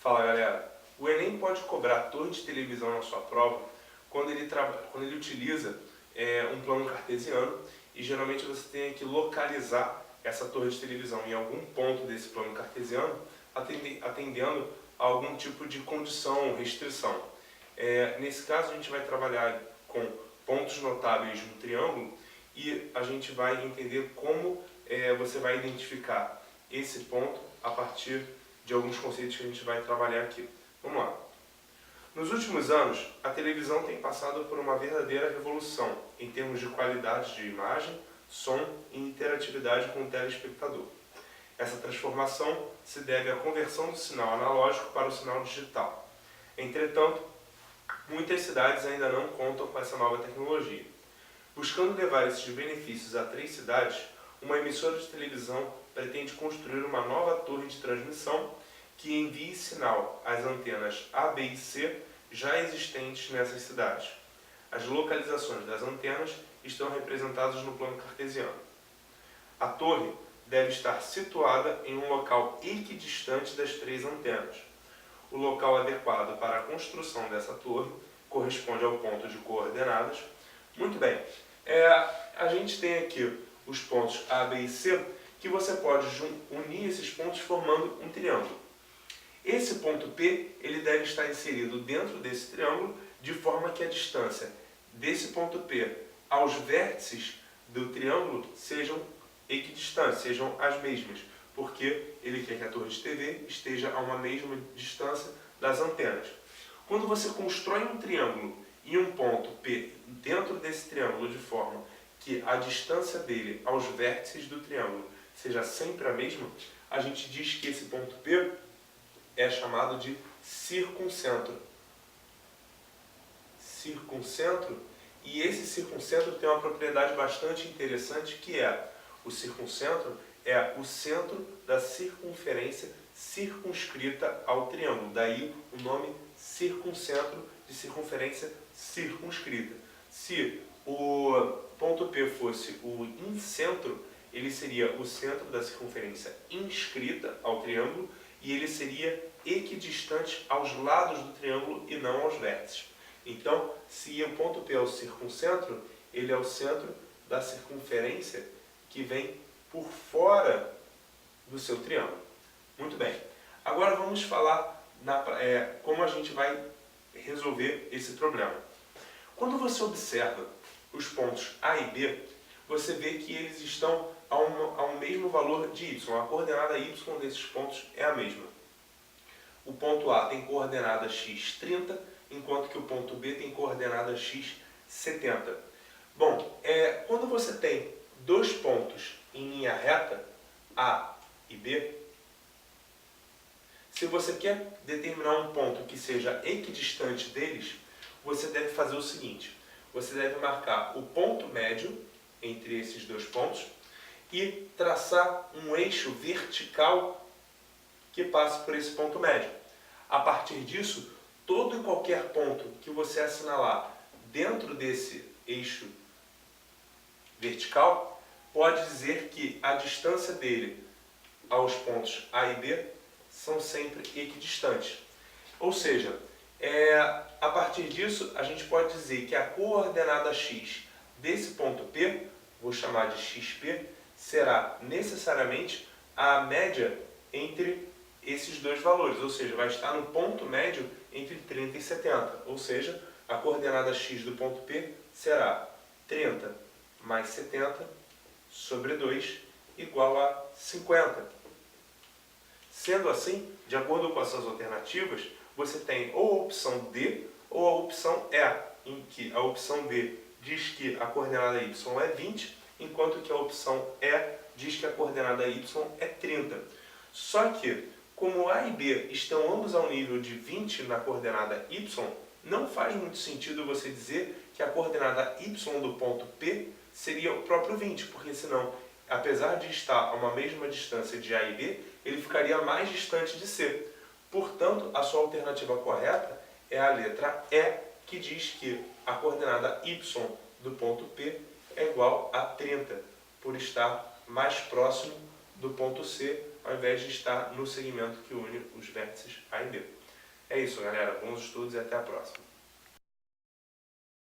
Fala galera, o Enem pode cobrar torre de televisão na sua prova quando ele utiliza um plano cartesiano e geralmente você tem que localizar essa torre de televisão em algum ponto desse plano cartesiano atendendo a algum tipo de condição ou restrição. Nesse caso a gente vai trabalhar com pontos notáveis no triângulo e a gente vai entender como você vai identificar esse ponto a partir de alguns conceitos que a gente vai trabalhar aqui. Vamos lá. Nos últimos anos, a televisão tem passado por uma verdadeira revolução em termos de qualidade de imagem, som e interatividade com o telespectador. Essa transformação se deve à conversão do sinal analógico para o sinal digital. Entretanto, muitas cidades ainda não contam com essa nova tecnologia. Buscando levar esses benefícios a 3 cidades, uma emissora de televisão pretende construir uma nova torre de transmissão que envie sinal às antenas A, B e C já existentes nessas cidades. As localizações das antenas estão representadas no plano cartesiano. A torre deve estar situada em um local equidistante das 3 antenas. O local adequado para a construção dessa torre corresponde ao ponto de coordenadas. Muito bem, a gente tem aqui os pontos A, B e C, que você pode unir esses pontos formando um triângulo. Esse ponto P ele deve estar inserido dentro desse triângulo de forma que a distância desse ponto P aos vértices do triângulo sejam equidistantes, sejam as mesmas, porque ele quer que a torre de TV esteja a uma mesma distância das antenas. Quando você constrói um triângulo e um ponto P dentro desse triângulo de forma que a distância dele aos vértices do triângulo seja sempre a mesma, a gente diz que esse ponto P é chamado de circuncentro. Circuncentro, e esse circuncentro tem uma propriedade bastante interessante que o circuncentro é o centro da circunferência circunscrita ao triângulo. Daí o nome circuncentro de circunferência circunscrita. Se o ponto P fosse o incentro, ele seria o centro da circunferência inscrita ao triângulo e ele seria equidistante aos lados do triângulo e não aos vértices. Então, se o ponto P é o circuncentro, ele é o centro da circunferência que vem por fora do seu triângulo. Muito bem. Agora vamos falar como a gente vai resolver esse problema. Quando você observa os pontos A e B, você vê que eles estão ao mesmo valor de y. A coordenada y desses pontos é a mesma. O ponto A tem coordenada x 30, enquanto que o ponto B tem coordenada x 70. Bom, quando você tem dois pontos em linha reta, A e B, se você quer determinar um ponto que seja equidistante deles, você deve fazer o seguinte: você deve marcar o ponto médio entre esses dois pontos e traçar um eixo vertical que passe por esse ponto médio. A partir disso, todo e qualquer ponto que você assinalar dentro desse eixo vertical pode dizer que a distância dele aos pontos A e B são sempre equidistantes. Ou seja, a partir disso a gente pode dizer que a coordenada x desse ponto P, vou chamar de xp, será necessariamente a média entre esses dois valores, ou seja, vai estar no ponto médio entre 30 e 70, ou seja, a coordenada x do ponto P será 30 mais 70 sobre 2 igual a 50. Sendo assim, de acordo com essas alternativas, você tem ou a opção D ou a opção E, em que a opção D diz que a coordenada y é 20, enquanto que a opção E diz que a coordenada y é 30. Só que, como A e B estão ambos ao nível de 20 na coordenada y, não faz muito sentido você dizer que a coordenada y do ponto P seria o próprio 20, porque senão, apesar de estar a uma mesma distância de A e B, ele ficaria mais distante de C. Portanto, a sua alternativa correta é a letra E, que diz que a coordenada y do ponto P é igual a 30, por estar mais próximo do ponto C, ao invés de estar no segmento que une os vértices A e B. É isso, galera. Bons estudos e até a próxima.